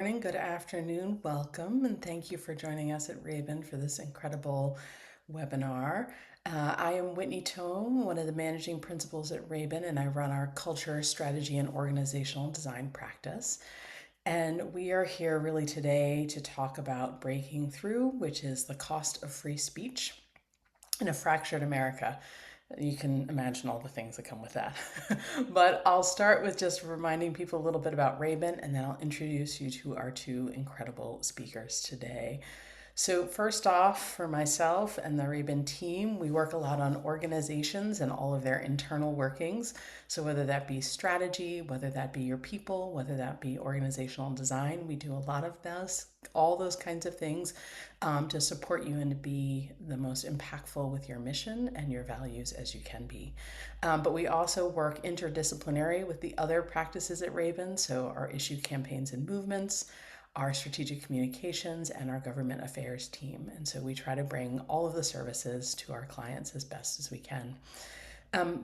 Morning, good afternoon, welcome, and thank you for joining us at Raben for this incredible webinar. I am Whitney Tome, one of the managing principals at Raben, and I run our culture, strategy, and organizational design practice. And we are here really today to talk about breaking through, which is the cost of free speech in a fractured America. You can imagine all the things that come with that. But I'll start with just reminding people a little bit about Raben, and then I'll introduce you to our two incredible speakers today. So, first off, for myself and the Raben team, we work a lot on organizations and all of their internal workings. So, whether that be strategy, whether that be your people, whether that be organizational design, we do a lot of those, all those kinds of things to support you and to be the most impactful with your mission and your values as you can be. But we also work interdisciplinary with the other practices at Raben, so our issue campaigns and movements, our strategic communications, and our government affairs team. And so we try to bring all of the services to our clients as best as we can.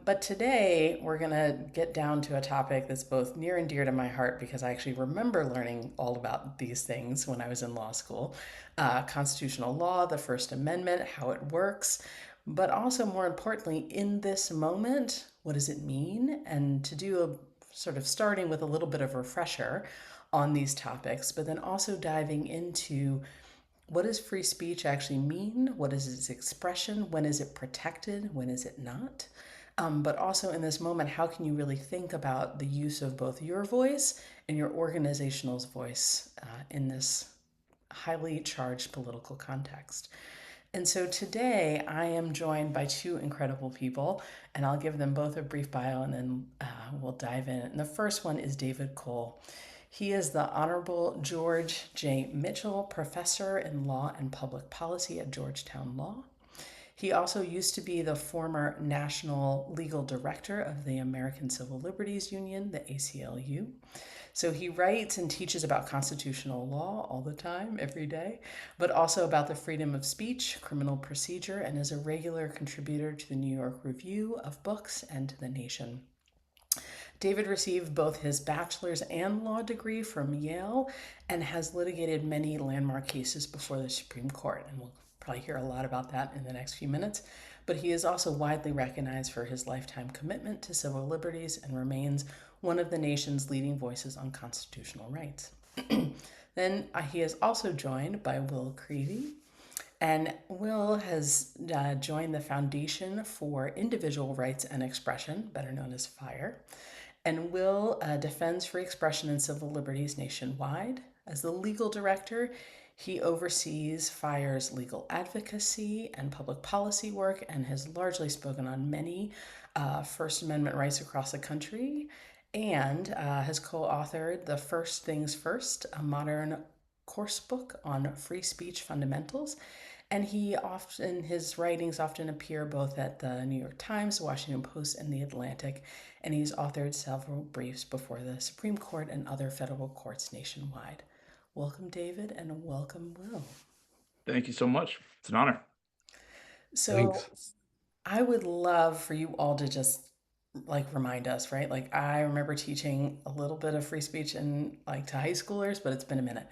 But today we're going to get down to a topic that's both near and dear to my heart because I actually remember learning all about these things when I was in law school. Constitutional law, the First Amendment, how it works, but also more importantly, in this moment, what does it mean? And to do a sort of starting with a little bit of a refresher on these topics, but then also diving into what does free speech actually mean? What is its expression? When is it protected? When is it not? But also in this moment, how can you really think about the use of both your voice and your organizational's voice in this highly charged political context? And so today I am joined by two incredible people, and I'll give them both a brief bio and then we'll dive in. And the first one is David Cole. He is the Honorable George J. Mitchell Professor in Law and Public Policy at Georgetown Law. He also used to be the former National Legal Director of the American Civil Liberties Union, the ACLU. So he writes and teaches about constitutional law all the time, every day, but also about the freedom of speech, criminal procedure, and is a regular contributor to the New York Review of Books and to The Nation. David received both his bachelor's and law degree from Yale and has litigated many landmark cases before the Supreme Court. And we'll probably hear a lot about that in the next few minutes. But he is also widely recognized for his lifetime commitment to civil liberties and remains one of the nation's leading voices on constitutional rights. Then he is also joined by Will Creevy. And Will has joined the Foundation for Individual Rights and Expression, better known as FIRE. And Will defends free expression and civil liberties nationwide. As the legal director, he oversees FIRE's legal advocacy and public policy work and has largely spoken on many First Amendment rights across the country and has co-authored the First Things First, a modern course book on free speech fundamentals. And his writings often appear both at the New York Times, Washington Post, and the Atlantic. And he's authored several briefs before the Supreme Court and other federal courts nationwide. Welcome, David, and welcome, Will. Thank you so much. It's an honor. So Thanks. I would love for you all to just like remind us, right? Like I remember teaching a little bit of free speech in like to high schoolers, but it's been a minute.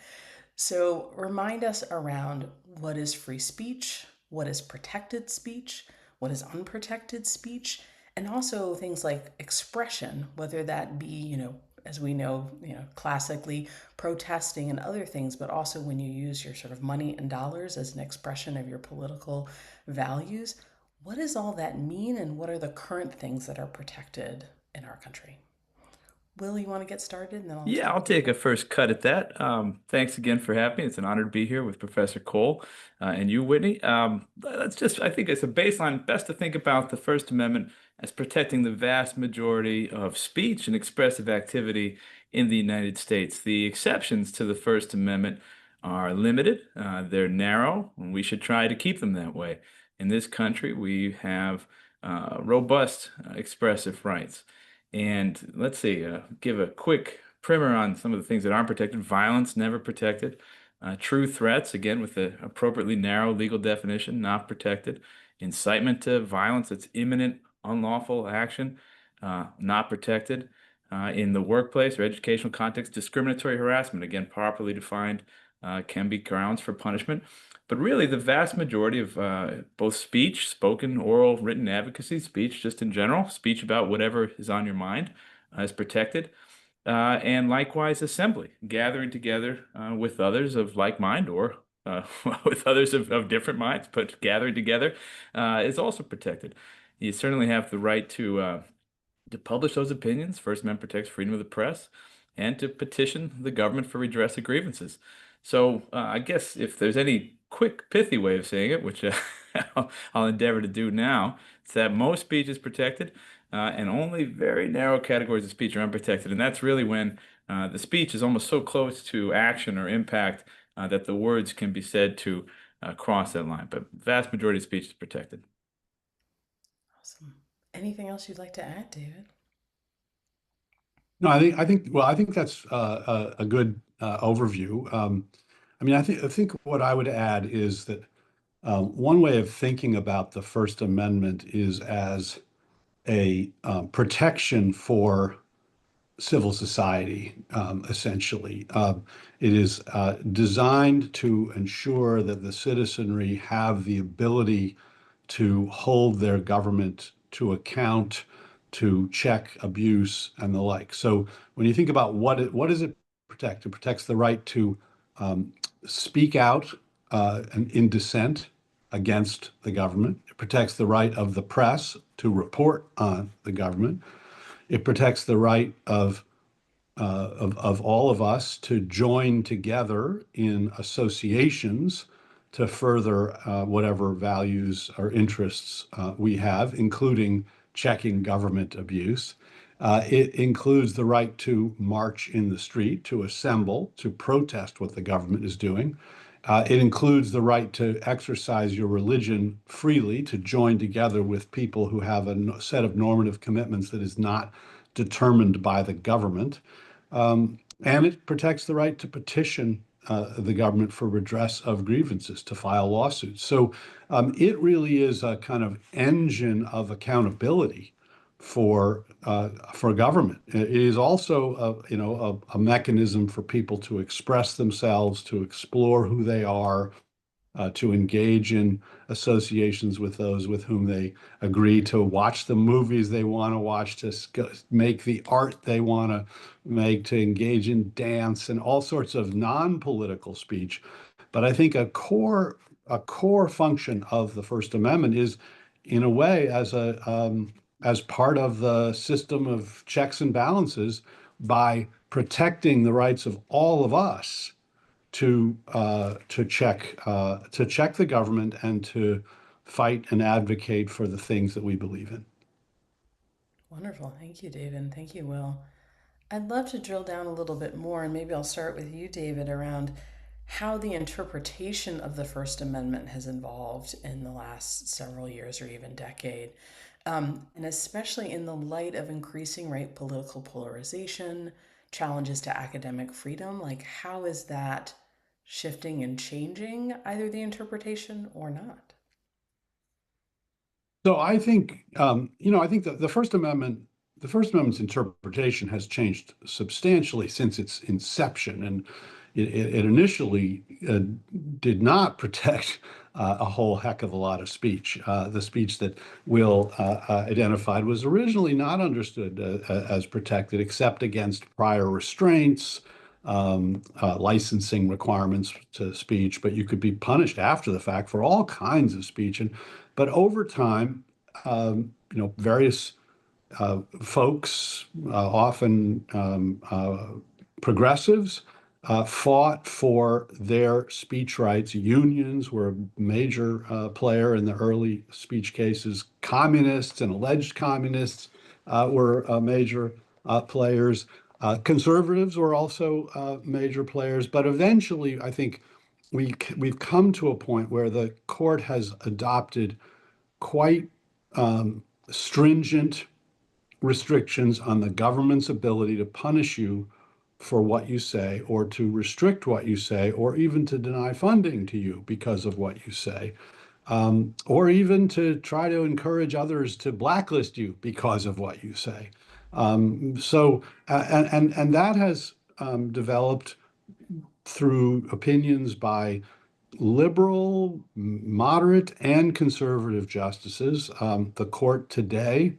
So remind us around what is free speech, what is protected speech, what is unprotected speech, and also things like expression, whether that be, as we know, classically protesting and other things, but also when you use your sort of money and dollars as an expression of your political values. What does all that mean, and what are the current things that are protected in our country? Will, you want to get started, and then I'll Yeah, jump I'll take a first cut at that. Thanks again for having me. It's an honor to be here with Professor Cole and you, Whitney. I think it's a baseline best to think about the First Amendment as protecting the vast majority of speech and expressive activity in the United States. The exceptions to the First Amendment are limited, they're narrow, and we should try to keep them that way. In this country, we have robust expressive rights. And let's see, give a quick primer on some of the things that aren't protected. Violence, never protected. True threats, again, with the appropriately narrow legal definition, not protected. Incitement to violence, that's imminent, unlawful action, not protected. in the workplace or educational context, discriminatory harassment, again, properly defined, can be grounds for punishment. But really, the vast majority of both speech, spoken, oral, written advocacy, speech just in general, speech about whatever is on your mind, is protected. And likewise, assembly, gathering together with others of like mind or with others of different minds, but gathering together is also protected. You certainly have the right to publish those opinions. First Amendment protects freedom of the press, and to petition the government for redress of grievances. So I guess if there's any quick, pithy way of saying it, which I'll endeavor to do now, it's that most speech is protected, and only very narrow categories of speech are unprotected. And that's really when the speech is almost so close to action or impact that the words can be said to cross that line. But vast majority of speech is protected. Awesome. Anything else you'd like to add, David? No, I think that's a good overview. I mean, I think what I would add is that one way of thinking about the First Amendment is as a protection for civil society, essentially. It is designed to ensure that the citizenry have the ability to hold their government to account, to check abuse and the like. So when you think about what does it protect? It protects the right to um, speak out in dissent against the government. It protects the right of the press to report on the government. It protects the right of all of us to join together in associations to further whatever values or interests we have, including checking government abuse. It includes the right to march in the street, to assemble, to protest what the government is doing. It includes the right to exercise your religion freely, to join together with people who have a set of normative commitments that is not determined by the government. And it protects the right to petition the government for redress of grievances, to file lawsuits. So it really is a kind of engine of accountability for government. It is also a mechanism for people to express themselves, to explore who they are, to engage in associations with those with whom they agree, to watch the movies they want to watch, to make the art they want to make, to engage in dance and all sorts of non-political speech. But I think a core function of the First Amendment is, in a way, as part of the system of checks and balances, by protecting the rights of all of us to check the government and to fight and advocate for the things that we believe in. Wonderful. Thank you, David. And thank you, Will. I'd love to drill down a little bit more, and maybe I'll start with you, David, around how the interpretation of the First Amendment has evolved in the last several years or even decade. And especially in the light of increasing right political polarization, challenges to academic freedom, like how is that shifting and changing either the interpretation or not? So I think that the First Amendment's interpretation has changed substantially since its inception, and it initially did not protect a whole heck of a lot of speech. The speech that Will identified was originally not understood as protected, except against prior restraints, licensing requirements to speech, but you could be punished after the fact for all kinds of speech. But over time, various folks, often progressives, fought for their speech rights. Unions were a major player in the early speech cases. Communists and alleged communists were major players. Conservatives were also major players. But eventually, I think we've come to a point where the court has adopted quite stringent restrictions on the government's ability to punish you for what you say, or to restrict what you say, or even to deny funding to you because of what you say, or even to try to encourage others to blacklist you because of what you say. And that has developed through opinions by liberal, moderate, and conservative justices. The court today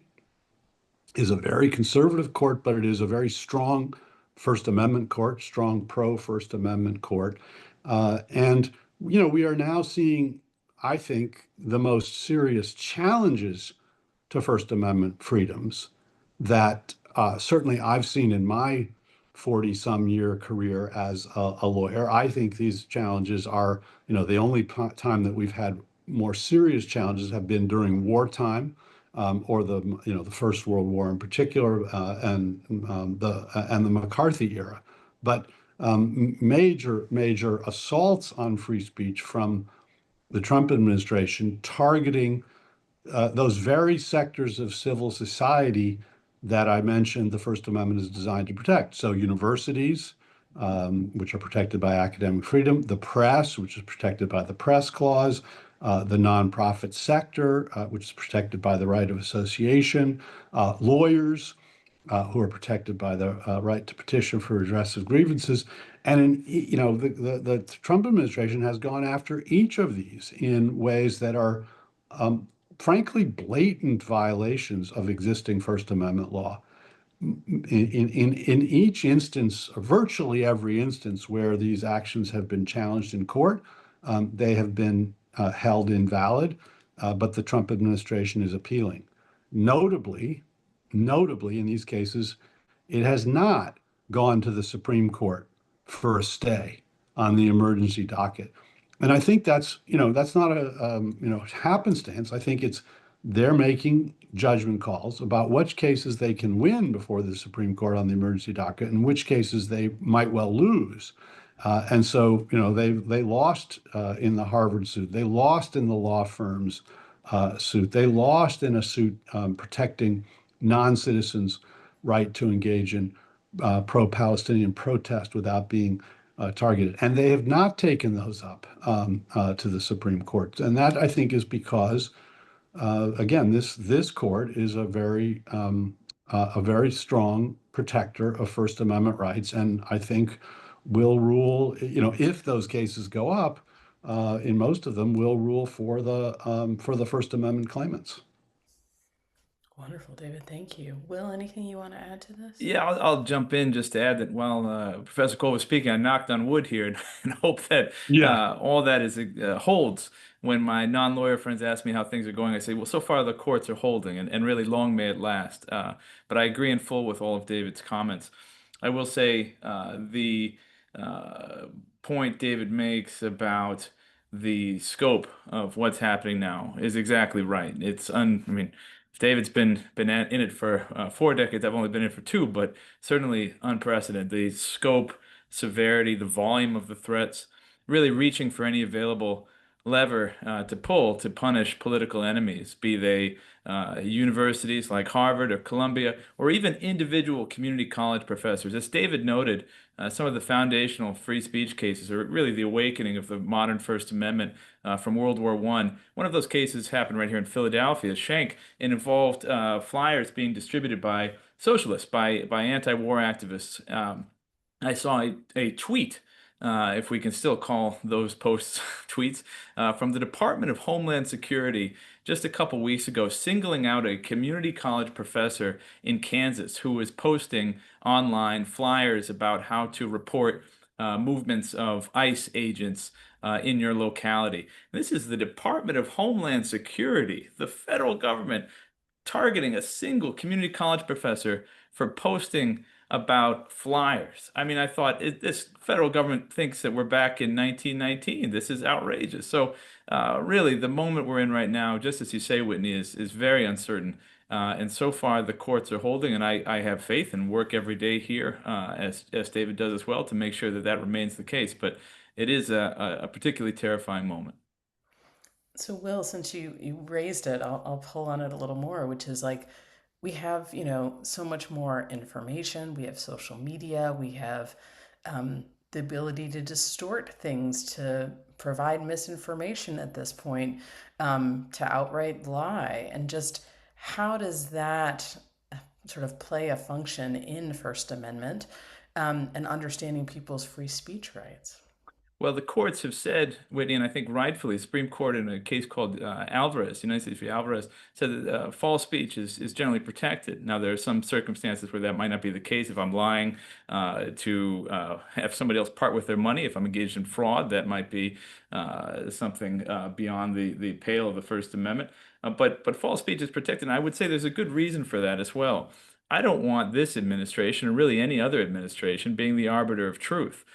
is a very conservative court, but it is a very strong First Amendment court, strong pro First Amendment court. And, we are now seeing, I think, the most serious challenges to First Amendment freedoms that certainly I've seen in my 40 some year career as a lawyer. I think these challenges are, the only time that we've had more serious challenges have been during wartime. Or the First World War in particular, and the McCarthy era, but major assaults on free speech from the Trump administration targeting those very sectors of civil society that I mentioned the First Amendment is designed to protect. So universities, which are protected by academic freedom, the press, which is protected by the Press Clause, the nonprofit sector, which is protected by the right of association, lawyers, who are protected by the right to petition for redress of grievances. And the Trump administration has gone after each of these in ways that are um, frankly blatant violations of existing First Amendment law. In each instance, virtually every instance where these actions have been challenged in court, they have been held invalid, but the Trump administration is appealing. Notably, notably in these cases, it has not gone to the Supreme Court for a stay on the emergency docket. And I think that's not a happenstance. I think it's they're making judgment calls about which cases they can win before the Supreme Court on the emergency docket and which cases they might well lose. And so, they lost in the Harvard suit. They lost in the law firms suit. They lost in a suit protecting non-citizens' right to engage in pro-Palestinian protest without being targeted. And they have not taken those up to the Supreme Court. And that, I think, is because again, this court is a very strong protector of First Amendment rights, and I think will rule. If those cases go up, in most of them, will rule for the First Amendment claimants. Wonderful, David. Thank you. Will, anything you want to add to this? Yeah, I'll jump in just to add that while Professor Cole was speaking, I knocked on wood here and, and hope that Yeah. all that is holds. When my non-lawyer friends ask me how things are going, I say, well, so far the courts are holding, and really long may it last. But I agree in full with all of David's comments. I will say the uh, point David makes about the scope of what's happening now is exactly right. I mean, David's been in it for 4 decades. I've only been in it for two, but certainly unprecedented. The scope, severity, the volume of the threats, really reaching for any available lever to pull to punish political enemies, be they universities like Harvard or Columbia, or even individual community college professors. As David noted, some of the foundational free speech cases are really the awakening of the modern First Amendment from World War One. One of those cases happened right here in Philadelphia, Schenck, and involved flyers being distributed by socialists, by anti-war activists. I saw a tweet, if we can still call those posts tweets, from the Department of Homeland Security just a couple weeks ago, singling out a community college professor in Kansas who was posting online flyers about how to report movements of ICE agents in your locality. This is the Department of Homeland Security, the federal government targeting a single community college professor for posting about flyers. I mean, I thought this federal government thinks that we're back in 1919. This is outrageous. So, really, the moment we're in right now, just as you say, Whitney, is very uncertain. And so far, the courts are holding, and I have faith and work every day here, as David does as well, to make sure that that remains the case. But it is a particularly terrifying moment. So, Will, since you raised it, I'll pull on it a little more, which is like we have, so much more information. We have social media. We have the ability to distort things, to provide misinformation at this point, to outright lie. And just how does that sort of play a function in First Amendment and understanding people's free speech rights? Well, the courts have said, Whitney, and I think rightfully, the Supreme Court in a case called Alvarez, United States v. Alvarez, said that false speech is generally protected. Now, there are some circumstances where that might not be the case. If I'm lying to have somebody else part with their money, if I'm engaged in fraud, that might be something beyond the pale of the First Amendment. But false speech is protected, and I would say there's a good reason for that as well. I don't want this administration, or really any other administration, being the arbiter of truth.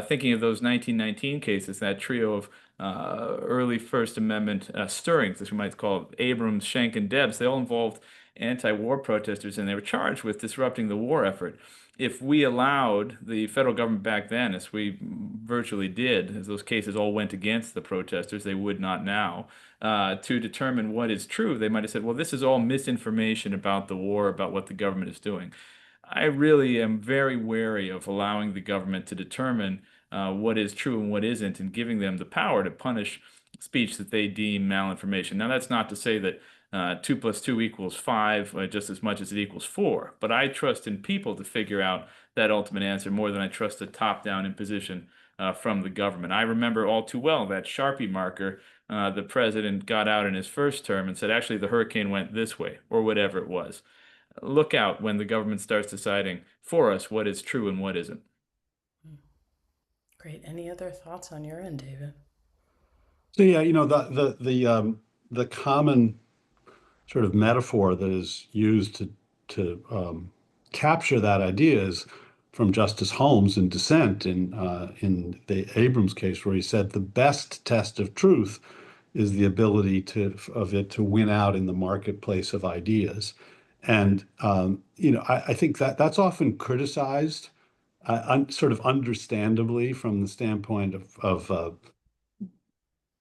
Thinking of those 1919 cases, that trio of early First Amendment stirrings, as we might call it, Abrams, Schenck, and Debs, they all involved anti-war protesters, and they were charged with disrupting the war effort. If we allowed the federal government back then, as we virtually did, as those cases all went against the protesters, they would not now, to determine what is true, they might have said, well, this is all misinformation about the war, about what the government is doing. I really am very wary of allowing the government to determine what is true and what isn't, and giving them the power to punish speech that they deem malinformation. Now, that's not to say that 2 plus 2 equals 5 just as much as it equals 4, but I trust in people to figure out that ultimate answer more than I trust a top-down imposition from the government. I remember all too well that Sharpie marker the president got out in his first term and said, actually, the hurricane went this way, or whatever it was. Look out when the government starts deciding for us what is true and what isn't. Great. Any other thoughts on your end, David? So yeah, the common sort of metaphor that is used to capture that idea is from Justice Holmes in dissent in the Abrams case, where he said the best test of truth is the ability of it to win out in the marketplace of ideas. And I think that that's often criticized, sort of understandably, from the standpoint of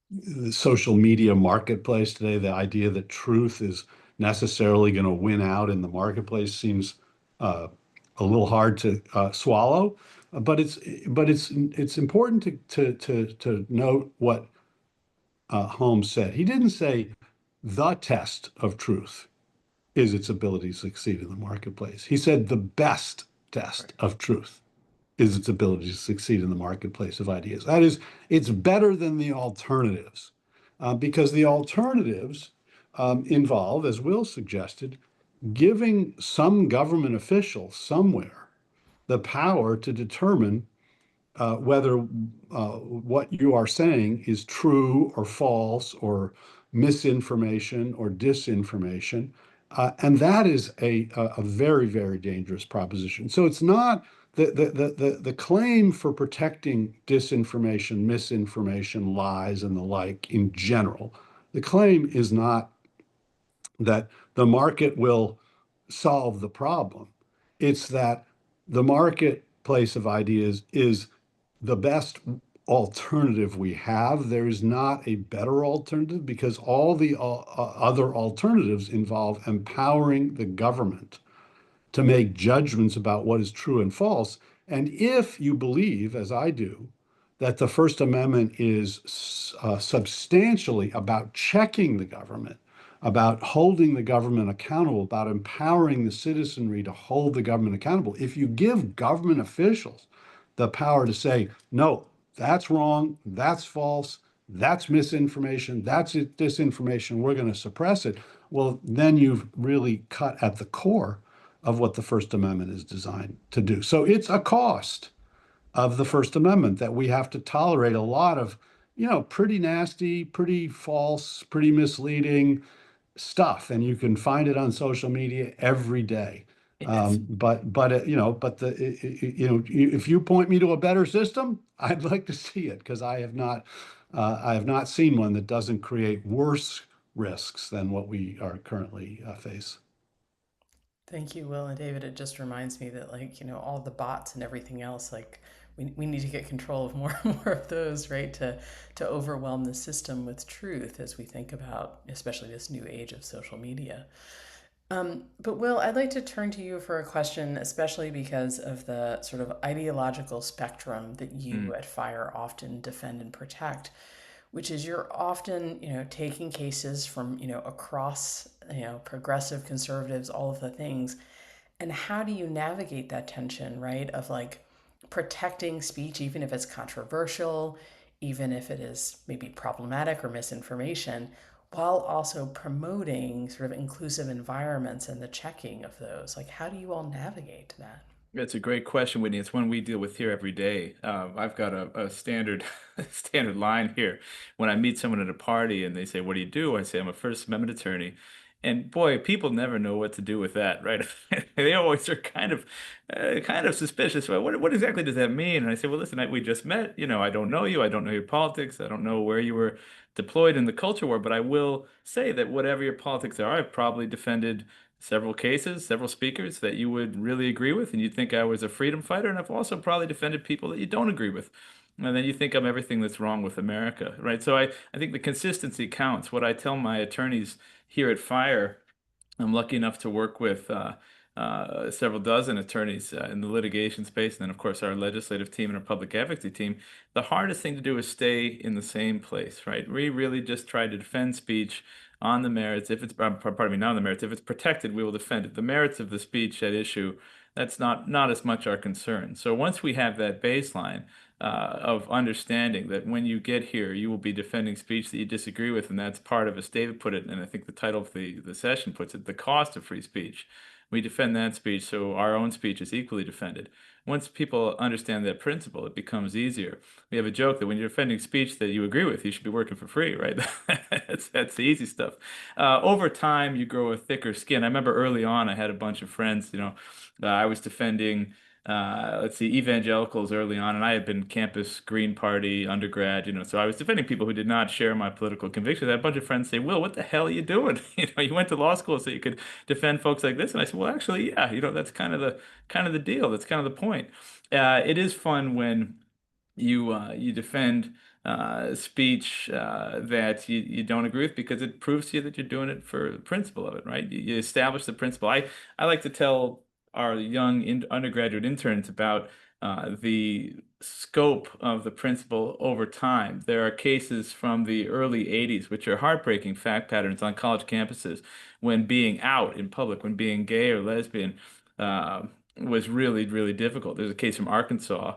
the social media marketplace today. The idea that truth is necessarily going to win out in the marketplace seems a little hard to swallow. But it's important to note what Holmes said. He didn't say the test of truth is its ability to succeed in the marketplace. He said the best test Right. of truth is its ability to succeed in the marketplace of ideas. That is, it's better than the alternatives, because the alternatives involve, as Will suggested, giving some government official somewhere the power to determine whether what you are saying is true or false or misinformation or disinformation. And that is a very, very dangerous proposition. So it's not the claim for protecting disinformation, misinformation, lies, and the like in general. The claim is not that the market will solve the problem. It's that the marketplace of ideas is the best alternative we have. There is not a better alternative, because all the other alternatives involve empowering the government to make judgments about what is true and false. And if you believe, as I do, that the First Amendment is substantially about checking the government, about holding the government accountable, about empowering the citizenry to hold the government accountable, if you give government officials the power to say, no, that's wrong, that's false, that's misinformation, that's disinformation, we're going to suppress it, well, then you've really cut at the core of what the First Amendment is designed to do. So it's a cost of the First Amendment that we have to tolerate a lot of, pretty nasty, pretty false, pretty misleading stuff, and you can find it on social media every day. Yes. If you point me to a better system, I'd like to see it, because I have not seen one that doesn't create worse risks than what we are currently face. Thank you, Will and David. It just reminds me that, like, all the bots and everything else, like, we need to get control of more and more of those, right? To overwhelm the system with truth as we think about, especially this new age of social media. But Will, I'd like to turn to you for a question, especially because of the sort of ideological spectrum that you Mm. at FIRE often defend and protect, which is you're often, taking cases from, across, progressive conservatives, all of the things, And how do you navigate that tension, right? Of like protecting speech, even if it's controversial, even if it is maybe problematic or misinformation, while also promoting sort of inclusive environments and the checking of those? Like, how do you all navigate that? It's a great question, Whitney. It's one we deal with here every day. I've got a standard standard line here. When I meet someone at a party and they say, "What do you do?" I say, "I'm a First Amendment attorney." And boy, people never know what to do with that, right? They always are kind of suspicious. Well, what exactly does that mean? And I say, "Well, listen, we just met. You know, I don't know you. I don't know your politics. I don't know where you were deployed in the culture war. But I will say that whatever your politics are, I've probably defended." Several cases, several speakers that you would really agree with, and you think I was a freedom fighter, and I've also probably defended people that you don't agree with. And then you think I'm everything that's wrong with America, right? So I think the consistency counts. What I tell my attorneys here at Fire, I'm lucky enough to work with several dozen attorneys in the litigation space, and then, of course, our legislative team and our public advocacy team. The hardest thing to do is stay in the same place, right? We really just try to defend speech on the merits. If it's, pardon me, not on the merits. If it's protected, we will defend it. The merits of the speech at issue, that's not as much our concern. So once we have that baseline of understanding that when you get here, you will be defending speech that you disagree with, and that's part of, as David put it, and I think the title of the session puts it, the cost of free speech. We defend that speech, so our own speech is equally defended. Once people understand that principle, it becomes easier. We have a joke that when you're defending speech that you agree with, you should be working for free, right? That's the easy stuff. Over time, you grow a thicker skin. I remember early on, I had a bunch of friends, I was defending let's see, evangelicals early on, and I had been campus Green Party undergrad, so I was defending people who did not share my political convictions. I had a bunch of friends say, "Will, what the hell are you doing? You went to law school so you could defend folks like this." And I said, "Well, actually, yeah, that's kind of the deal. That's kind of the point." It is fun when you defend speech that you don't agree with because it proves to you that you're doing it for the principle of it, right? You establish the principle. I like to tell our young undergraduate interns about the scope of the principle over time. There are cases from the early 80s, which are heartbreaking fact patterns on college campuses when being out in public, when being gay or lesbian was really, really difficult. There's a case from Arkansas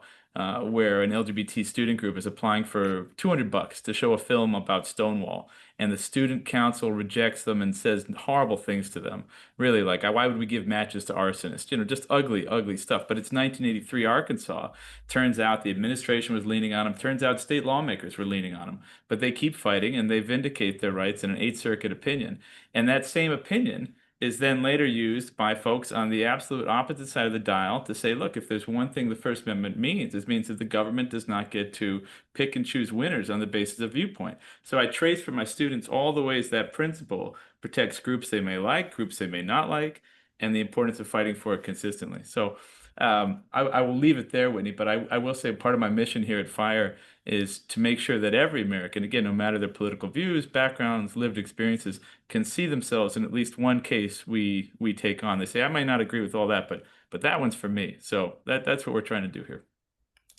where an LGBT student group is applying for $200 to show a film about Stonewall, and the student council rejects them and says horrible things to them. Really, like, why would we give matches to arsonists? Just ugly, ugly stuff. But it's 1983 Arkansas. Turns out the administration was leaning on them. Turns out state lawmakers were leaning on them. But they keep fighting and they vindicate their rights in an Eighth Circuit opinion. And that same opinion is then later used by folks on the absolute opposite side of the dial to say, look, if there's one thing the First Amendment means, it means that the government does not get to pick and choose winners on the basis of viewpoint. So I trace for my students all the ways that principle protects groups they may like, groups they may not like, and the importance of fighting for it consistently. So I will leave it there, Whitney, but I will say part of my mission here at Fire is to make sure that every American, again, no matter their political views, backgrounds, lived experiences, can see themselves in at least one case we take on. They say, I might not agree with all that, but that one's for me. So that's what we're trying to do here.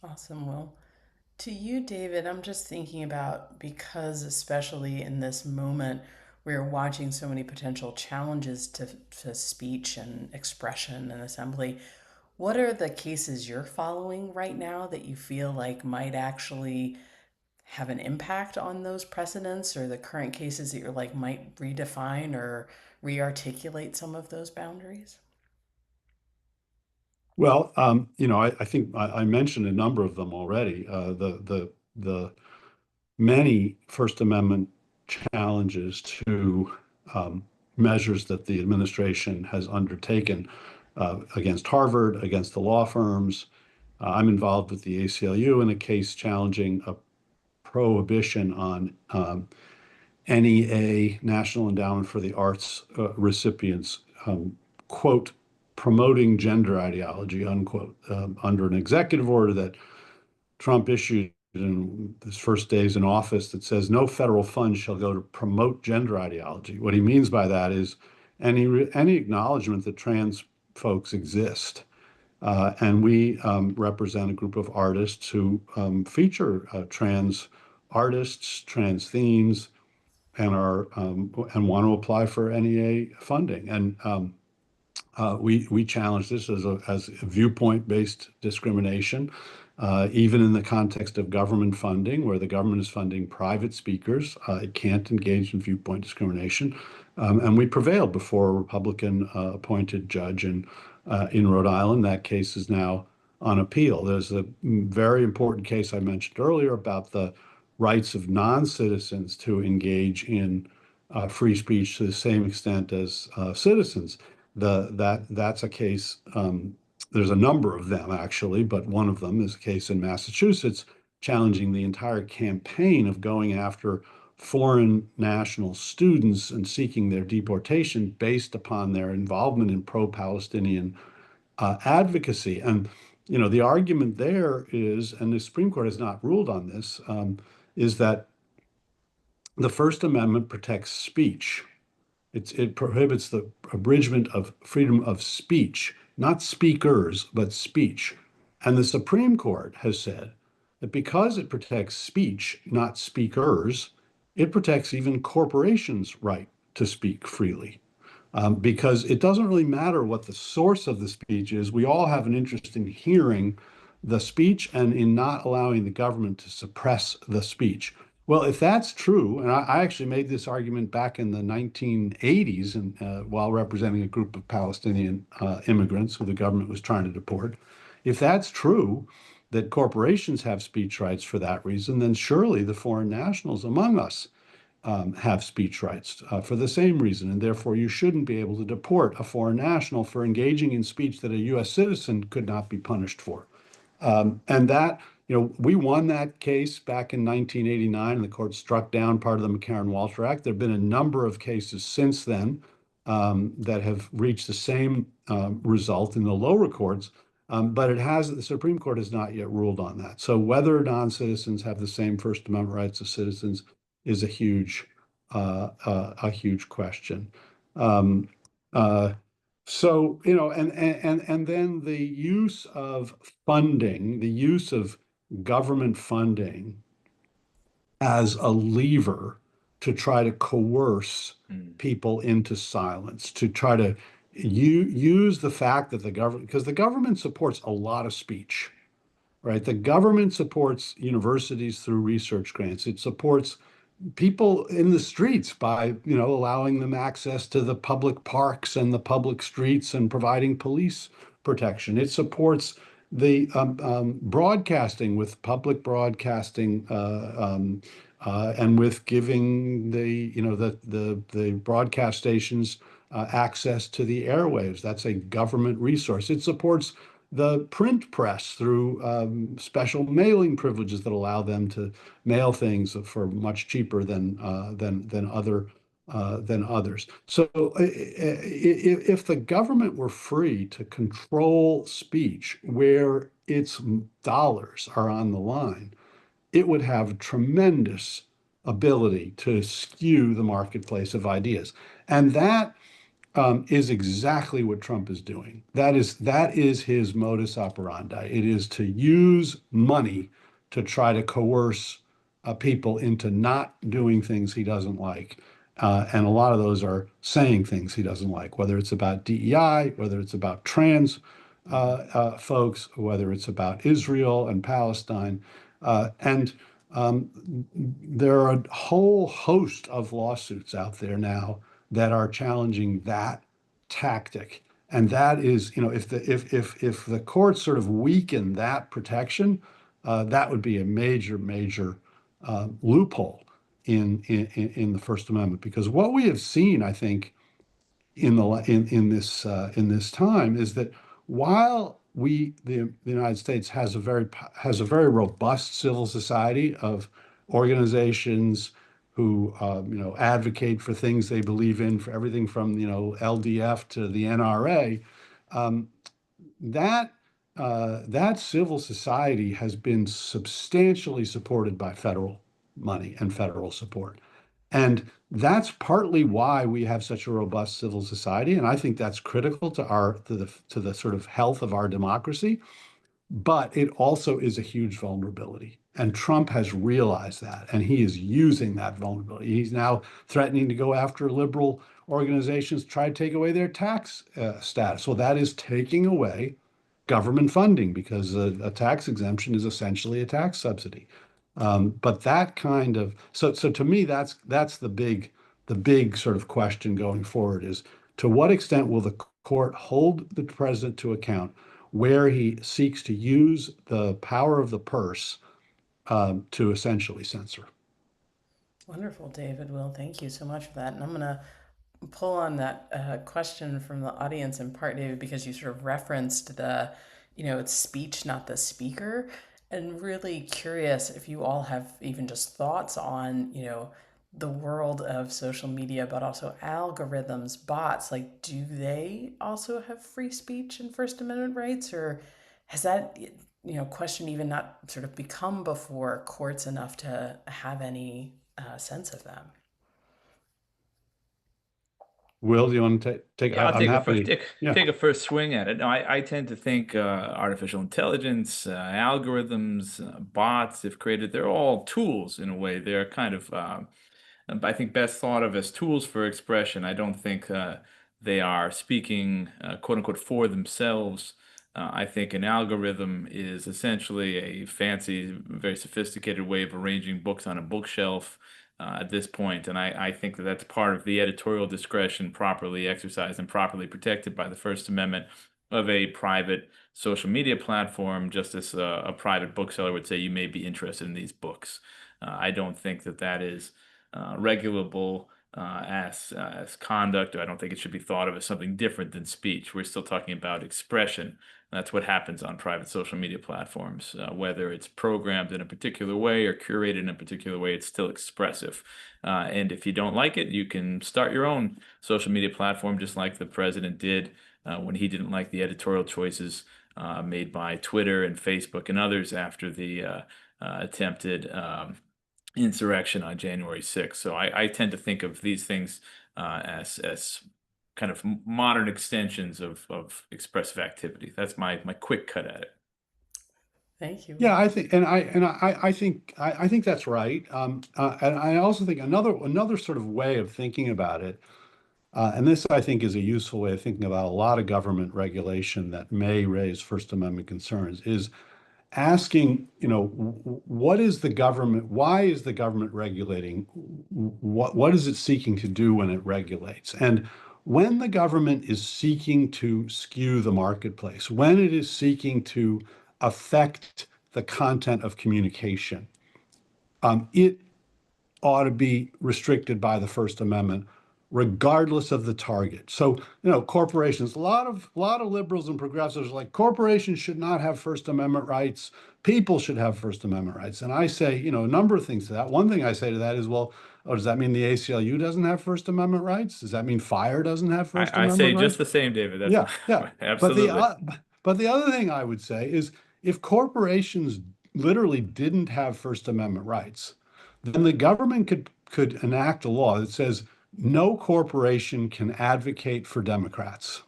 Awesome. Well, to you, David, I'm just thinking about because, especially in this moment, we're watching so many potential challenges to speech and expression and assembly. What are the cases you're following right now that you feel like might actually have an impact on those precedents, or the current cases that you're like might redefine or re-articulate some of those boundaries? Well, I think I mentioned a number of them already. The many First Amendment challenges to measures that the administration has undertaken against Harvard, against the law firms. I'm involved with the ACLU in a case challenging a prohibition on NEA, National Endowment for the Arts recipients, quote, promoting gender ideology, unquote, under an executive order that Trump issued in his first days in office that says no federal funds shall go to promote gender ideology. What he means by that is any acknowledgement that trans folks exist. And we represent a group of artists who feature trans artists, trans themes, and are and want to apply for NEA funding. And we challenge this as viewpoint-based discrimination, even in the context of government funding, where the government is funding private speakers. It can't engage in viewpoint discrimination. And we prevailed before a Republican appointed judge in Rhode Island. That case is now on appeal. There's a very important case I mentioned earlier about the rights of non-citizens to engage in free speech to the same extent as citizens. That's a case. There's a number of them actually, but one of them is a case in Massachusetts challenging the entire campaign of going after foreign national students and seeking their deportation based upon their involvement in pro-Palestinian advocacy. And the argument there is, and the Supreme Court has not ruled on this, is that the First Amendment protects speech. It prohibits the abridgment of freedom of speech, not speakers, but speech. And the Supreme Court has said that because it protects speech, not speakers, it protects even corporations' right to speak freely. Because it doesn't really matter what the source of the speech is. We all have an interest in hearing the speech and in not allowing the government to suppress the speech. Well, if that's true, and I actually made this argument back in the 1980s, and while representing a group of Palestinian immigrants who the government was trying to deport, if that's true, that corporations have speech rights for that reason, then surely the foreign nationals among us have speech rights for the same reason, and therefore you shouldn't be able to deport a foreign national for engaging in speech that a U.S. citizen could not be punished for. And that, we won that case back in 1989, and the court struck down part of the McCarran-Walter Act. There have been a number of cases since then that have reached the same result in the lower courts, but the Supreme Court has not yet ruled on that. So whether non-citizens have the same First Amendment rights as citizens is a huge question. Um, uh, so, and then the use of funding, the use of government funding as a lever to try to coerce people into silence, to try to use the fact that the government, because the government supports a lot of speech, right? The government supports universities through research grants. It supports people in the streets by, allowing them access to the public parks and the public streets and providing police protection. It supports the broadcasting with public broadcasting and with giving the broadcast stations access to the airwaves. That's a government resource. It supports the print press through special mailing privileges that allow them to mail things for much cheaper than others. So if the government were free to control speech where its dollars are on the line, it would have tremendous ability to skew the marketplace of ideas. And that is exactly what Trump is doing. That is his modus operandi. It is to use money to try to coerce people into not doing things he doesn't like. And a lot of those are saying things he doesn't like, whether it's about DEI, whether it's about trans folks, whether it's about Israel and Palestine. And there are a whole host of lawsuits out there now that are challenging that tactic. And that is, if the courts sort of weaken that protection, that would be a major, major loophole in the First Amendment. Because what we have seen, I think, in this time is that while the United States has a very robust civil society of organizations who advocate for things they believe in, for everything from LDF to the NRA, um, that civil society has been substantially supported by federal money and federal support. And that's partly why we have such a robust civil society. And I think that's critical to the sort of health of our democracy. But it also is a huge vulnerability. And Trump has realized that, and he is using that vulnerability. He's now threatening to go after liberal organizations try to take away their tax status. Well, that is taking away government funding because a tax exemption is essentially a tax subsidy. But that kind of so to me, that's the big sort of question going forward is to what extent will the court hold the president to account where he seeks to use the power of the purse to essentially censor. Wonderful, David. Well, thank you so much for that. And I'm going to pull on that question from the audience in part, David, because you sort of referenced it's speech, not the speaker. And really curious if you all have even just thoughts on, the world of social media, but also algorithms, bots. Like, do they also have free speech and First Amendment rights? Or has that, question even not sort of become before courts enough to have any sense of them? Will, do you want to take? Yeah, I'll I'm take a happy first to. Yeah. take a first swing at it. No, I tend to think artificial intelligence, algorithms, bots, if created, they're all tools in a way. They're kind of I think best thought of as tools for expression. I don't think they are speaking quote unquote for themselves. I think an algorithm is essentially a fancy, very sophisticated way of arranging books on a bookshelf at this point, and I think that that's part of the editorial discretion properly exercised and properly protected by the First Amendment of a private social media platform, just as a private bookseller would say you may be interested in these books. I don't think that that is regulable as conduct. I don't think it should be thought of as something different than speech. We're still talking about expression. That's what happens on private social media platforms. Whether it's programmed in a particular way or curated in a particular way, it's still expressive. And if you don't like it, you can start your own social media platform, just like the president did when he didn't like the editorial choices made by Twitter and Facebook and others after the attempted insurrection on January 6th. So I tend to think of these things as kind of modern extensions of expressive activity. That's my quick cut at it. Thank you. Yeah, I think, I think that's right. And I also think another sort of way of thinking about it, and this I think is a useful way of thinking about a lot of government regulation that may raise First Amendment concerns, is asking, what is the government, why is the government regulating? What is it seeking to do when it regulates? And when the government is seeking to skew the marketplace, when it is seeking to affect the content of communication, it ought to be restricted by the First Amendment, regardless of the target. So, corporations, a lot of liberals and progressives are like corporations should not have First Amendment rights. People should have First Amendment rights. And I say, a number of things to that. One thing I say to that is, well, oh, does that mean the ACLU doesn't have First Amendment rights? Does that mean fire doesn't have First I say Amendment just rights? the same, David. That's Yeah, yeah. But the absolutely. uh, but the other thing I would say is if corporations literally didn't have First Amendment rights, then the government could enact a law that says no corporation can advocate for Democrats.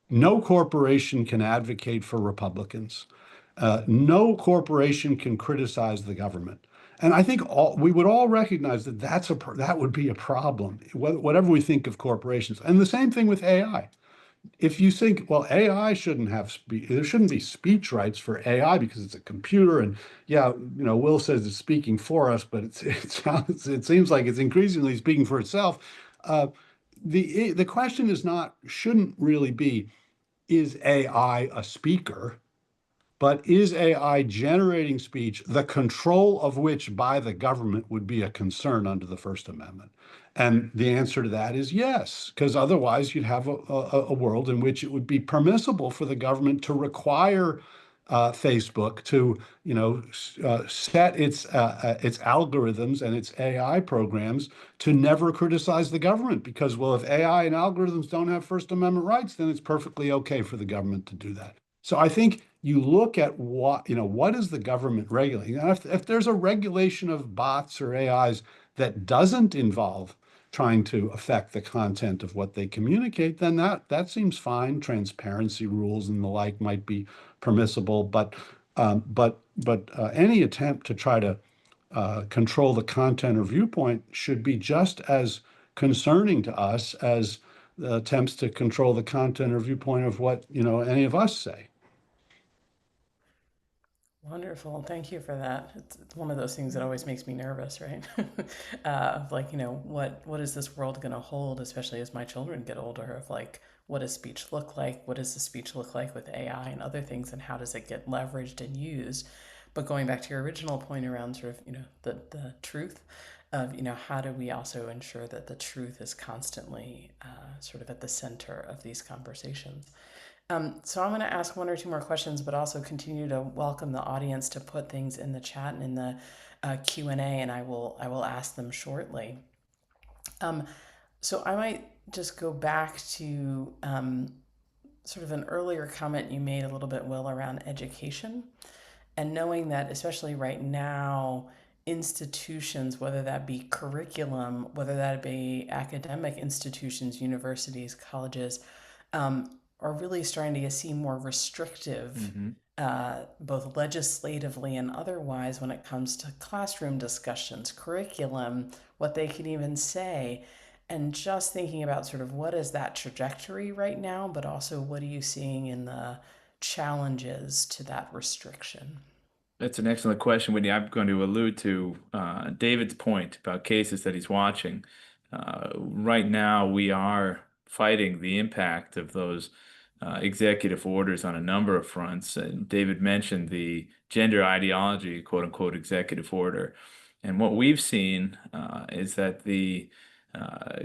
No corporation can advocate for Republicans. No corporation can criticize the government. And I think we would all recognize that that would be a problem, whatever we think of corporations. And the same thing with AI. If you think, well, AI shouldn't have there shouldn't be speech rights for AI because it's a computer, and yeah, Will says it's speaking for us, but it seems like it's increasingly speaking for itself. Uh, the question is not shouldn't really be is AI a speaker? But is AI generating speech, the control of which by the government would be a concern under the First Amendment? And the answer to that is yes, because otherwise you'd have a world in which it would be permissible for the government to require Facebook to, set its algorithms and its AI programs to never criticize the government. Because, well, if AI and algorithms don't have First Amendment rights, then it's perfectly okay for the government to do that. So I think you look at what is the government regulating? And if there's a regulation of bots or AIs that doesn't involve trying to affect the content of what they communicate, then that seems fine. Transparency rules and the like might be permissible, but any attempt to try to control the content or viewpoint should be just as concerning to us as attempts to control the content or viewpoint of what, any of us say. Wonderful. Thank you for that. It's one of those things that always makes me nervous, right? Of like, what is this world going to hold, especially as my children get older, of like, what does speech look like? What does the speech look like with AI and other things, and how does it get leveraged and used? But going back to your original point around sort of, the truth of, how do we also ensure that the truth is constantly sort of at the center of these conversations? So I'm going to ask one or two more questions, but also continue to welcome the audience to put things in the chat and in the Q&A, and I will ask them shortly. So I might just go back to sort of an earlier comment you made a little bit, Will, around education, and knowing that especially right now, institutions, whether that be curriculum, whether that be academic institutions, universities, colleges, are really starting to seem more restrictive, Hmm. both legislatively and otherwise, when it comes to classroom discussions, curriculum, what they can even say. And just thinking about sort of what is that trajectory right now, but also what are you seeing in the challenges to that restriction? That's an excellent question, Whitney. I'm going to allude to David's point about cases that he's watching. Right now, we are fighting the impact of those executive orders on a number of fronts. And David mentioned the gender ideology, quote unquote, executive order. And what we've seen is that the uh,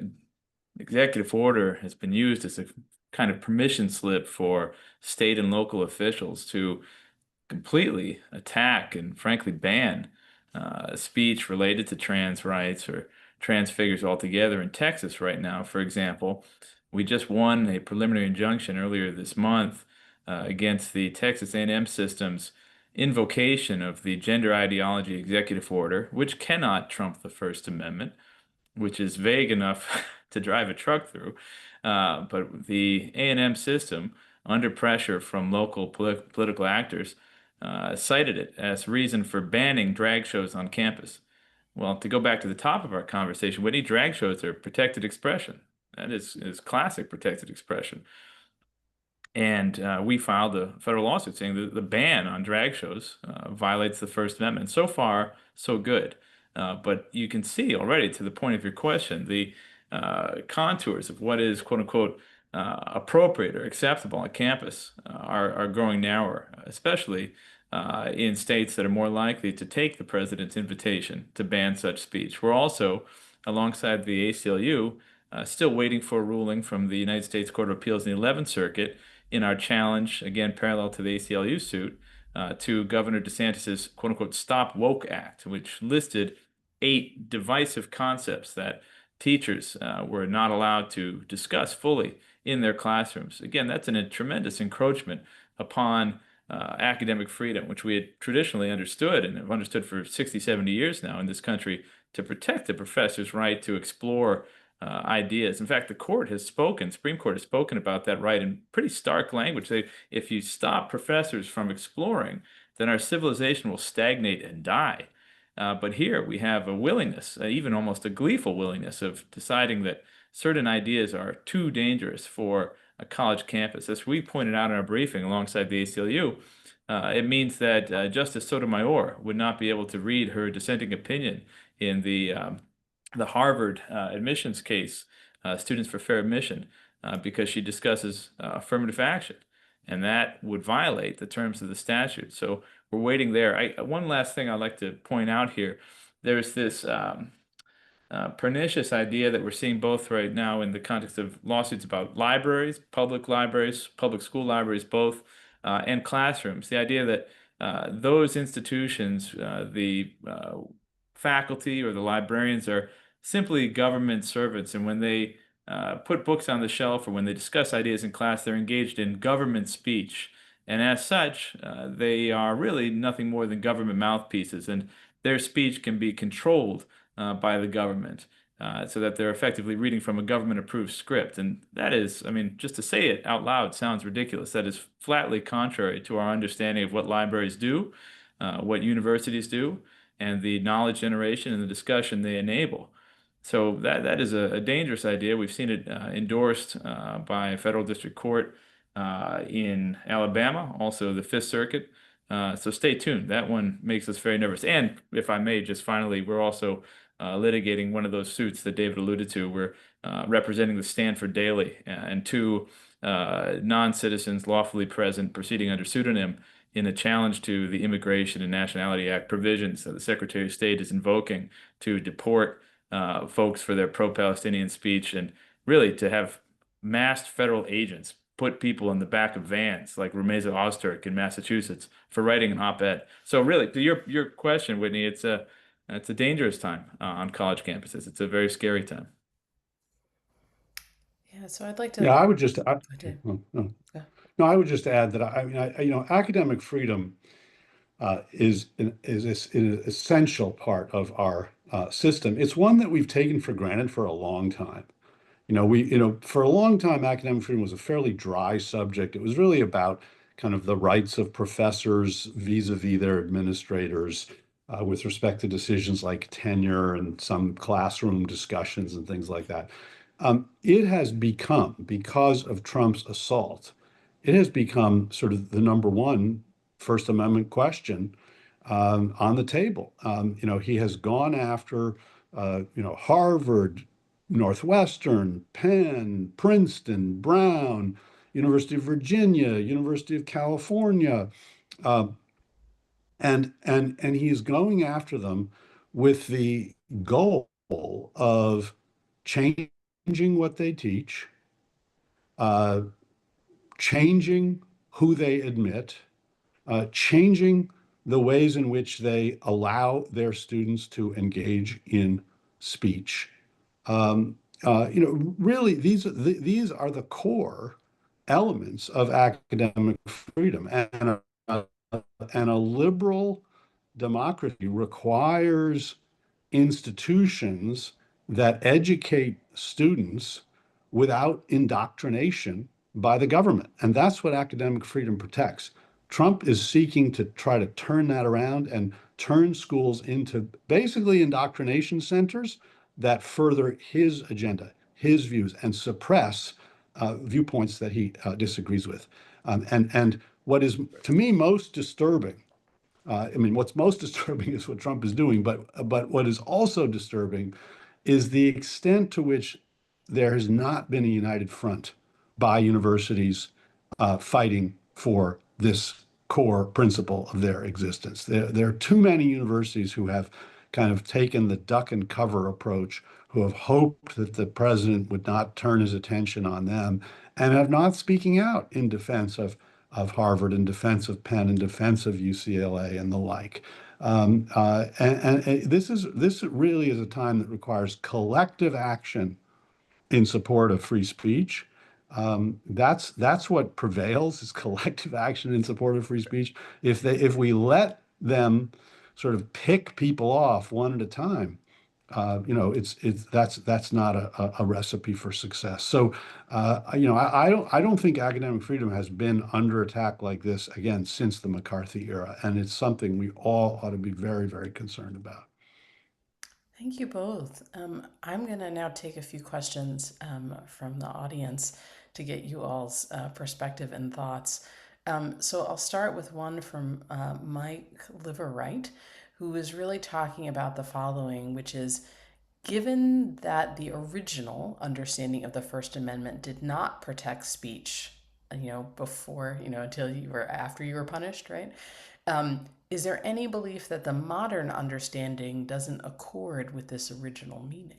executive order has been used as a kind of permission slip for state and local officials to completely attack and frankly ban speech related to trans rights or trans figures altogether. In Texas right now, for example, we just won a preliminary injunction earlier this month against the Texas A&M system's invocation of the gender ideology executive order, which cannot trump the First Amendment, which is vague enough to drive a truck through. But the A&M system, under pressure from local political actors, cited it as reason for banning drag shows on campus. Well, to go back to the top of our conversation, Whitney, drag shows are protected expression. That is classic protected expression. And we filed a federal lawsuit saying that the ban on drag shows violates the First Amendment. So far, so good. But you can see already, to the point of your question, the contours of what is "quote unquote" appropriate or acceptable on campus are growing narrower, especially in states that are more likely to take the president's invitation to ban such speech. We're also, alongside the ACLU, still waiting for a ruling from the United States Court of Appeals in the 11th Circuit in our challenge, again, parallel to the ACLU suit, to Governor DeSantis's "quote unquote" Stop Woke Act, which listed 8 divisive concepts that teachers were not allowed to discuss fully in their classrooms. Again, that's a tremendous encroachment upon academic freedom, which we had traditionally understood and have understood for 60, 70 years now in this country, to protect the professor's right to explore ideas. In fact, the court has spoken, Supreme Court has spoken about that right in pretty stark language. If you stop professors from exploring, then our civilization will stagnate and die. But here we have a willingness, even almost a gleeful willingness, of deciding that certain ideas are too dangerous for a college campus. As we pointed out in our briefing alongside the ACLU, it means that Justice Sotomayor would not be able to read her dissenting opinion in the Harvard admissions case, Students for Fair Admission, because she discusses affirmative action, and that would violate the terms of the statute. So we're waiting there. One last thing I'd like to point out here. There's this pernicious idea that we're seeing both right now in the context of lawsuits about libraries, public school libraries, both, and classrooms. The idea that those institutions, the faculty or the librarians, are simply government servants, and when they put books on the shelf or when they discuss ideas in class, they're engaged in government speech. And as such, they are really nothing more than government mouthpieces, and their speech can be controlled by the government, so that they're effectively reading from a government-approved script. And that is, I mean, just to say it out loud sounds ridiculous. That is flatly contrary to our understanding of what libraries do, what universities do, and the knowledge generation and the discussion they enable. So that is a dangerous idea. We've seen it endorsed by a federal district court in Alabama, also the Fifth Circuit. So stay tuned. That one makes us very nervous. And if I may, just finally, we're also litigating one of those suits that David alluded to. We're representing the Stanford Daily and two non-citizens lawfully present proceeding under pseudonym in a challenge to the Immigration and Nationality Act provisions that the Secretary of State is invoking to deport folks for their pro-Palestinian speech, and really to have masked federal agents put people in the back of vans like Rumeza Ozturk in Massachusetts for writing an op-ed. So really, to your question, Whitney, it's a dangerous time on college campuses. It's a very scary time. Yeah, so I'd like Yeah, to. I would just, I did. no, no, Yeah. no, I would just add that academic freedom is an essential part of our system. It's one that we've taken for granted for a long time. For a long time, academic freedom was a fairly dry subject. It was really about kind of the rights of professors vis-a-vis their administrators with respect to decisions like tenure and some classroom discussions and things like that. It has become, because of Trump's assault, it has become sort of the number one First Amendment question on the table. He has gone after, Harvard, Northwestern, Penn, Princeton, Brown, University of Virginia, University of California, uh, and he's going after them with the goal of changing what they teach, uh, changing who they admit, changing the ways in which they allow their students to engage in speech. Really, these are the core elements of academic freedom, and a liberal democracy requires institutions that educate students without indoctrination by the government. And that's what academic freedom protects. Trump is seeking to try to turn that around and turn schools into basically indoctrination centers that further his agenda, his views, and suppress viewpoints that he disagrees with. And what is, to me, most disturbing, what's most disturbing is what Trump is doing, but what is also disturbing is the extent to which there has not been a united front by universities fighting for this core principle of their existence. There are too many universities who have kind of taken the duck and cover approach, who have hoped that the president would not turn his attention on them, and have not speaking out in defense of Harvard, in defense of Penn, in defense of UCLA, and the like. And this really is a time that requires collective action in support of free speech. That's what prevails, is collective action in support of free speech. If we let them sort of pick people off one at a time, it's that's not a recipe for success. So, I don't think academic freedom has been under attack like this again since the McCarthy era, and it's something we all ought to be very, very concerned about. Thank you both. I'm going to now take a few questions from the audience to get you all's perspective and thoughts. So I'll start with one from Mike Liverwright, who is really talking about the following, which is given that the original understanding of the First Amendment did not protect speech, before, until you were after you were punished, right? Is there any belief that the modern understanding doesn't accord with this original meaning?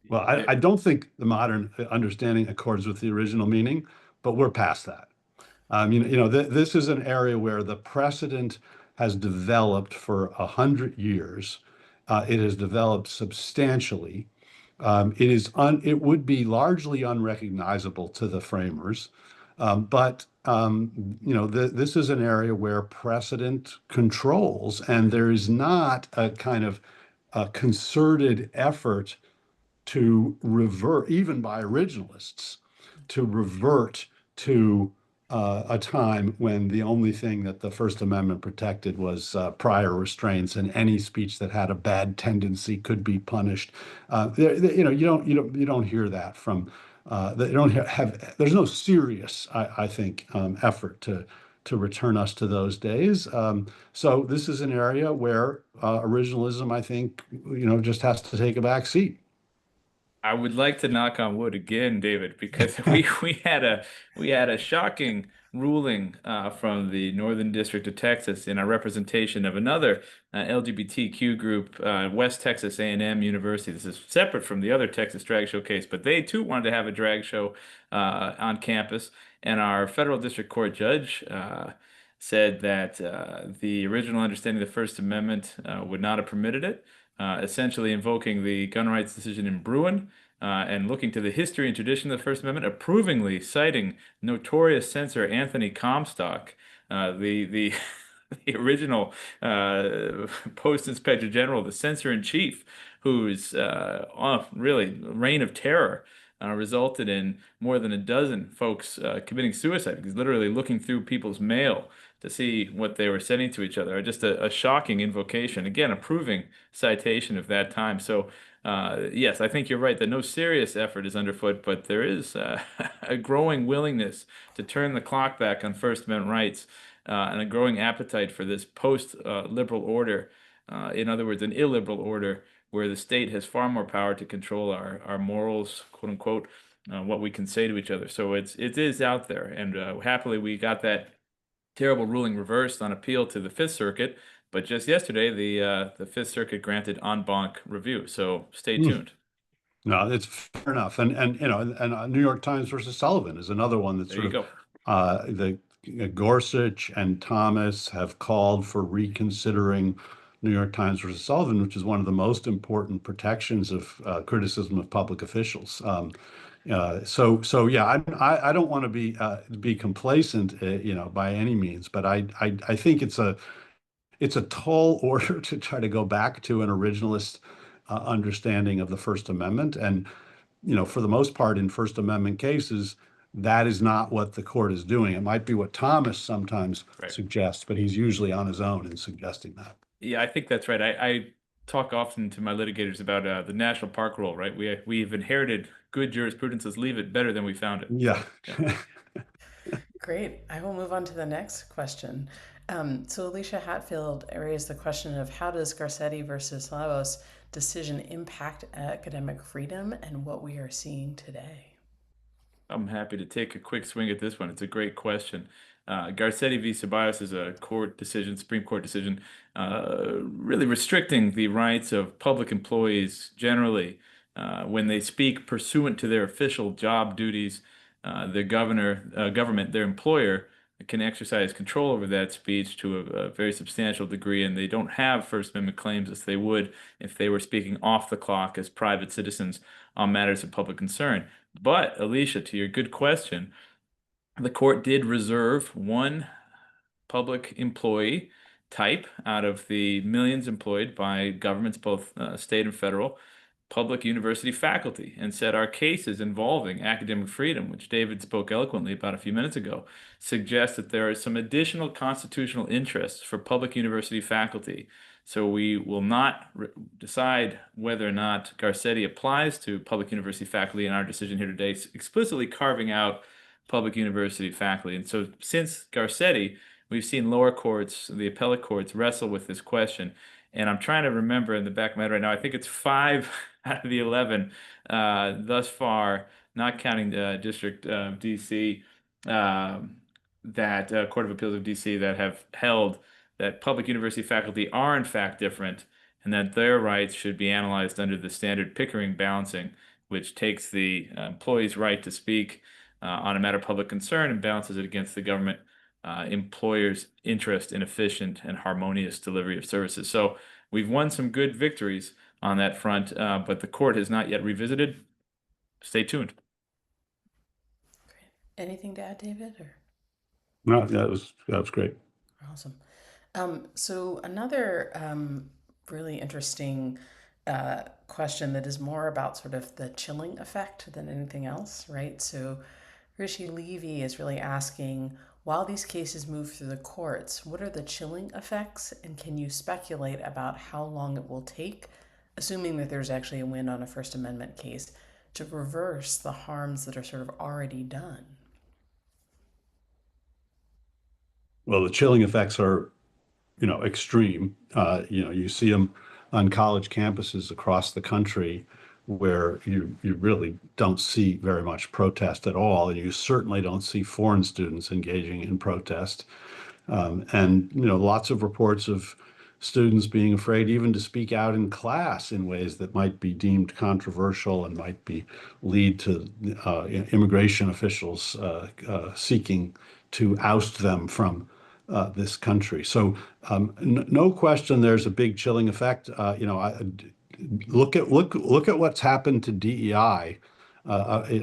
Well, I don't think the modern understanding accords with the original meaning, but we're past that. This is an area where the precedent has developed for 100 years. It has developed substantially. It would be largely unrecognizable to the framers, but this is an area where precedent controls, and there is not a kind of a concerted effort to revert, even by originalists, to revert to a time when the only thing that the First Amendment protected was prior restraints, and any speech that had a bad tendency could be punished. You don't hear that from they don't have. There's no serious, I think, effort to return us to those days. So this is an area where originalism, I think, just has to take a back seat. I would like to knock on wood again, David, because we had a shocking ruling from the Northern District of Texas in a representation of another LGBTQ group, West Texas A&M University. This is separate from the other Texas drag show case, but they too wanted to have a drag show on campus, and our federal district court judge said that the original understanding of the First Amendment would not have permitted it, essentially invoking the gun rights decision in Bruin and looking to the history and tradition of the First Amendment, approvingly citing notorious censor Anthony Comstock, the the original Post Inspector General, the censor in chief, whose really reign of terror resulted in more than a dozen folks committing suicide. He's literally looking through people's mail to see what they were sending to each other. Just a shocking invocation. Again, a proving citation of that time. So, yes, I think you're right that no serious effort is underfoot, but there is a growing willingness to turn the clock back on First Amendment rights and a growing appetite for this post-liberal order. In other words, an illiberal order where the state has far more power to control our morals, quote unquote, what we can say to each other. So it is out there, and happily we got that terrible ruling reversed on appeal to the Fifth Circuit. But just yesterday, the Fifth Circuit granted en banc review. So stay Hmm. tuned. No, it's fair enough. And New York Times versus Sullivan is another one that There sort you of go. the Gorsuch and Thomas have called for reconsidering New York Times versus Sullivan, which is one of the most important protections of criticism of public officials. So yeah, I don't want to be complacent, by any means, but I think it's a tall order to try to go back to an originalist understanding of the First Amendment. And, for the most part, in First Amendment cases, that is not what the court is doing. It might be what Thomas sometimes Right. suggests, but he's usually on his own in suggesting that. Yeah, I think that's right. I talk often to my litigators about the national park rule, right? We've inherited good jurisprudence. Let's leave it better than we found it. Yeah. So yeah. Great. I will move on to the next question. So Alicia Hatfield raised the question of how does Garcetti versus Lavos decision impact academic freedom and what we are seeing today? I'm happy to take a quick swing at this one. It's a great question. Garcetti v. Ceballos is a court decision, Supreme Court decision, really restricting the rights of public employees generally when they speak pursuant to their official job duties. Government, their employer, can exercise control over that speech to a very substantial degree, and they don't have First Amendment claims as they would if they were speaking off the clock as private citizens on matters of public concern. But, Alicia, to your good question, the court did reserve one public employee type out of the millions employed by governments, both state and federal, public university faculty, and said our cases involving academic freedom, which David spoke eloquently about a few minutes ago, suggest that there are some additional constitutional interests for public university faculty. So we will not decide whether or not Garcetti applies to public university faculty in our decision here today, explicitly carving out public university faculty. And so since Garcetti, we've seen lower courts, the appellate courts, wrestle with this question. And I'm trying to remember in the back of my head right now, I think it's five out of the 11 thus far, not counting the District of DC, um, that Court of Appeals of DC that have held that public university faculty are in fact different and that their rights should be analyzed under the standard Pickering balancing, which takes the employee's right to speak on a matter of public concern and balances it against the government employer's interest in efficient and harmonious delivery of services. So we've won some good victories on that front, but the court has not yet revisited. Stay tuned. Great. Anything to add, David? Or No, that was great. awesome. So another really interesting question that is more about sort of the chilling effect than anything else, right? So Rishi Levy is really asking, while these cases move through the courts, what are the chilling effects, and can you speculate about how long it will take, assuming that there's actually a win on a First Amendment case, to reverse the harms that are sort of already done? Well, the chilling effects are, extreme. You see them on college campuses across the country where you really don't see very much protest at all, and you certainly don't see foreign students engaging in protest. And lots of reports of students being afraid even to speak out in class in ways that might be deemed controversial and might be lead to immigration officials seeking to oust them from this country. So no question, there's a big chilling effect. Look at what's happened to DEI,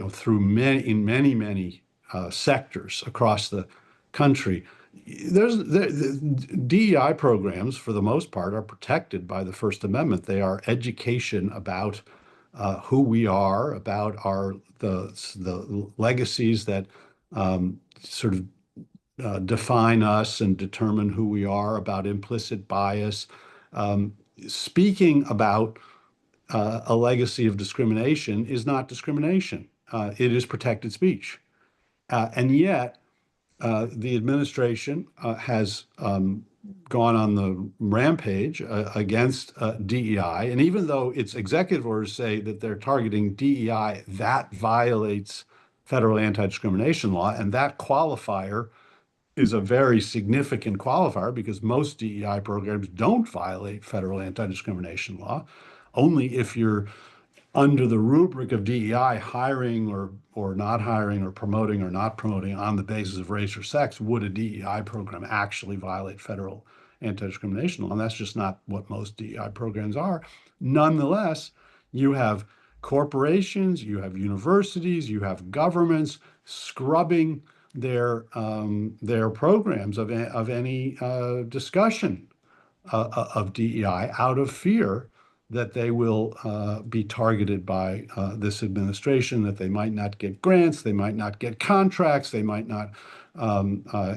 through many sectors across the country. The DEI programs, for the most part, are protected by the First Amendment. They are education about who we are, about the legacies that sort of define us and determine who we are, about implicit bias. Um, Speaking about a legacy of discrimination is not discrimination. It is protected speech. And yet, the administration has gone on the rampage against DEI. And even though its executive orders say that they're targeting DEI, that violates federal anti-discrimination law. And that qualifier is a very significant qualifier because most DEI programs don't violate federal anti-discrimination law. Only if you're under the rubric of DEI, hiring or not hiring or promoting or not promoting on the basis of race or sex, would a DEI program actually violate federal anti-discrimination law? And that's just not what most DEI programs are. Nonetheless, you have corporations, you have universities, you have governments scrubbing their programs of any discussion of DEI out of fear that they will be targeted by this administration, that they might not get grants, they might not get contracts, they might not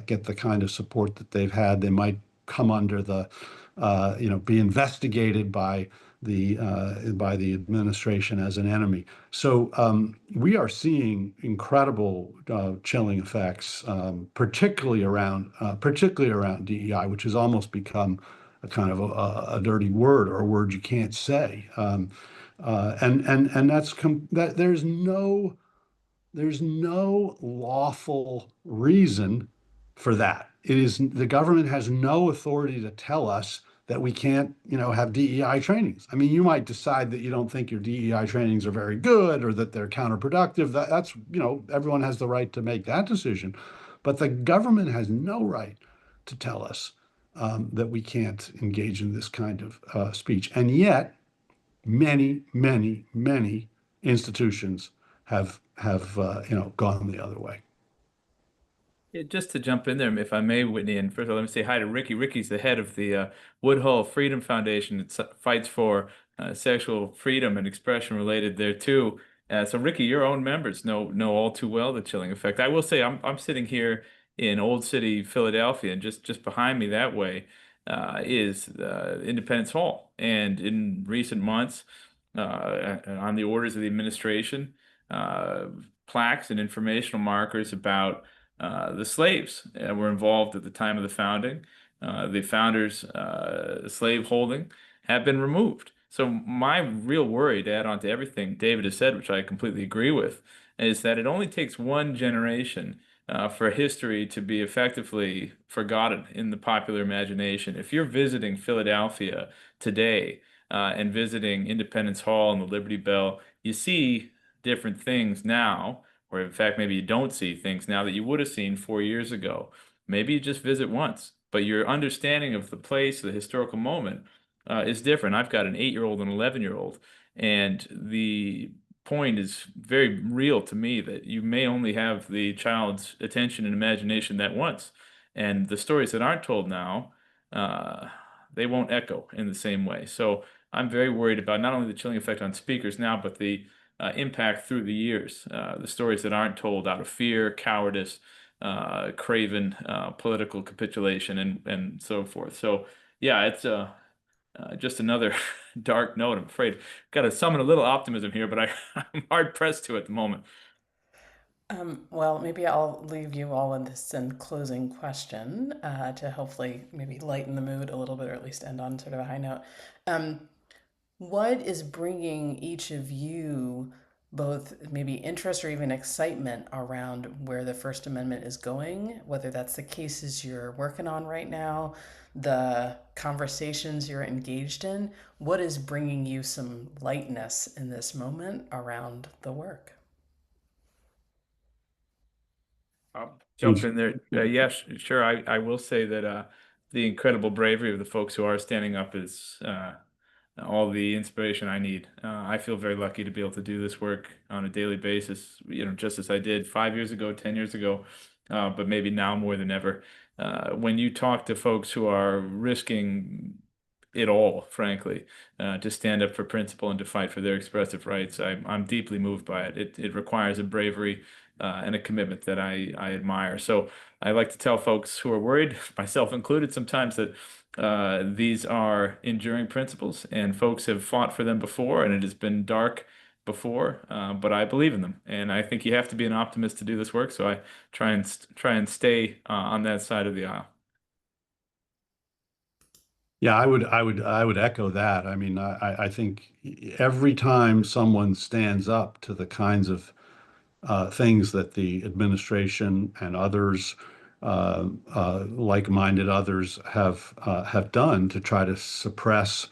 get the kind of support that they've had. They might come under be investigated by the administration as an enemy. So we are seeing incredible chilling effects, particularly around DEI, which has almost become a kind of a dirty word, or a word you can't say. And that there's no lawful reason for that. It is the government has no authority to tell us that we can't, have DEI trainings. I mean, you might decide that you don't think your DEI trainings are very good or that they're counterproductive. That's, everyone has the right to make that decision. But the government has no right to tell us that we can't engage in this kind of speech. And yet, many institutions have gone the other way. Yeah, just to jump in there, if I may, Whitney, and first of all, let me say hi to Ricky. Ricky's the head of the Woodhull Freedom Foundation that fights for sexual freedom and expression related there too. So, Ricky, your own members know all too well the chilling effect. I will say, I'm sitting here in Old City, Philadelphia, and just behind me that way is Independence Hall. And in recent months, on the orders of the administration, uh, plaques and informational markers about the slaves were involved at the time of the founding. The founders' slave holding have been removed. So my real worry, to add on to everything David has said, which I completely agree with, is that it only takes one generation for history to be effectively forgotten in the popular imagination. If you're visiting Philadelphia today and visiting Independence Hall and the Liberty Bell, you see different things now, or in fact, maybe you don't see things now that you would have seen 4 years ago. Maybe you just visit once, but your understanding of the place, the historical moment, is different. I've got an 8-year-old and 11-year-old, and the point is very real to me that you may only have the child's attention and imagination that once. And the stories that aren't told now, uh, they won't echo in the same way. So I'm very worried about not only the chilling effect on speakers now, but the impact through the years. The stories that aren't told out of fear, cowardice, craven political capitulation, and so forth. So yeah, it's just another dark note. I'm afraid got to summon a little optimism here, but I'm hard pressed to at the moment. Well, maybe I'll leave you all with this in closing question to hopefully maybe lighten the mood a little bit, or at least end on sort of a high note. Um, what is bringing each of you both maybe interest or even excitement around where the First Amendment is going, whether that's the cases you're working on right now, the conversations you're engaged in? What is bringing you some lightness in this moment around the work? I'll jump in there. Yes, sure. I will say that the incredible bravery of the folks who are standing up is all the inspiration I need. I feel very lucky to be able to do this work on a daily basis, just as I did 5 years ago, 10 years ago, but maybe now more than ever. When you talk to folks who are risking it all, frankly, to stand up for principle and to fight for their expressive rights, I'm deeply moved by it. It requires a bravery and a commitment that I admire. So I like to tell folks who are worried, myself included, sometimes that these are enduring principles, and folks have fought for them before, and it has been dark before, but I believe in them, and I think you have to be an optimist to do this work. So I try and stay on that side of the aisle. Yeah, I would echo that. I mean, I think every time someone stands up to the kinds of things that the administration and others, like-minded others, have done to try to suppress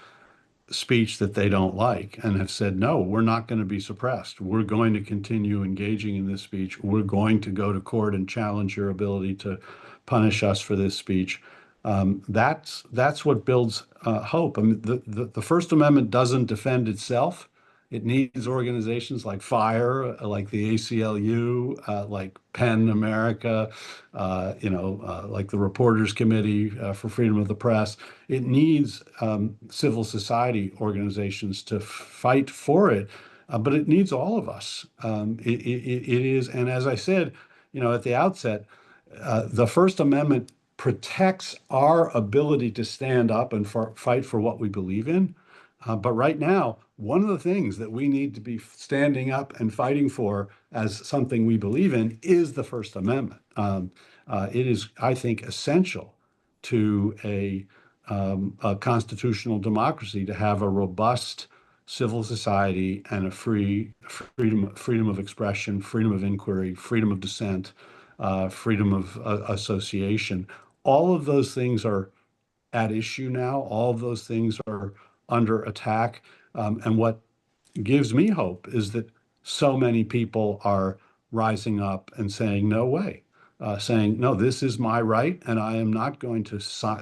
speech that they don't like, and have said, no, we're not going to be suppressed. We're going to continue engaging in this speech. We're going to go to court and challenge your ability to punish us for this speech. That's what builds hope. I mean, the First Amendment doesn't defend itself. It needs organizations like FIRE, like the ACLU, like PEN America, like the Reporters Committee for Freedom of the Press. It needs civil society organizations to fight for it, but it needs all of us. It is, and as I said, at the outset, the First Amendment protects our ability to stand up and fight for what we believe in. But right now, one of the things that we need to be standing up and fighting for as something we believe in is the First Amendment. It is, I think, essential to a constitutional democracy to have a robust civil society and a freedom of expression, freedom of inquiry, freedom of dissent, freedom of association. All of those things are at issue now. All of those things are under attack. And what gives me hope is that so many people are rising up and saying, no way, saying, no, this is my right, and I am not going to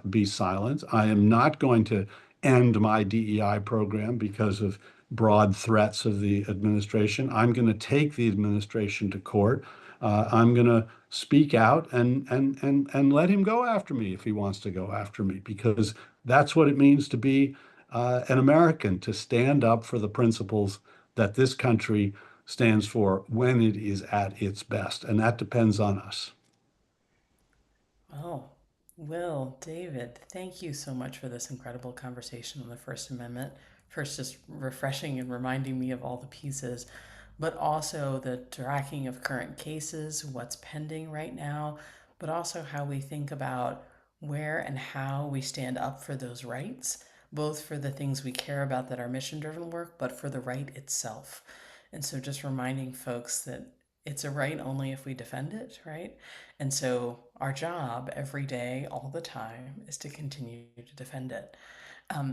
be silent. I am not going to end my DEI program because of broad threats of the administration. I'm going to take the administration to court. I'm going to speak out and let him go after me if he wants to go after me, because that's what it means to be an American, to stand up for the principles that this country stands for when it is at its best. And that depends on us. Oh, Will, David, thank you so much for this incredible conversation on the First Amendment. First, just refreshing and reminding me of all the pieces, but also the tracking of current cases, what's pending right now, but also how we think about where and how we stand up for those rights, both for the things we care about that are mission driven work, but for the right itself. And so just reminding folks that it's a right only if we defend it, right? And so our job every day, all the time, is to continue to defend it.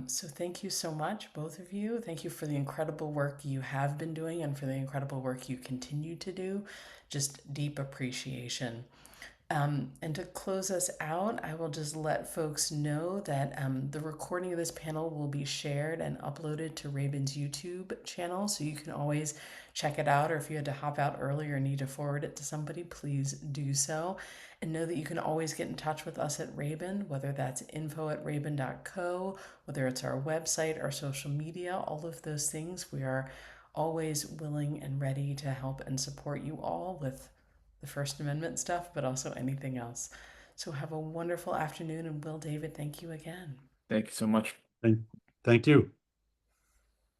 So thank you so much, both of you. Thank you for the incredible work you have been doing and for the incredible work you continue to do. Just deep appreciation. And to close us out, I will just let folks know that the recording of this panel will be shared and uploaded to Raben's YouTube channel, so you can always check it out, or if you had to hop out early or need to forward it to somebody, please do so. And know that you can always get in touch with us at Raben, whether that's info@raben.co, whether it's our website, our social media, all of those things. We are always willing and ready to help and support you all with the First Amendment stuff, but also anything else. So have a wonderful afternoon, and Will David, thank you again. Thank you so much. Thank, thank you.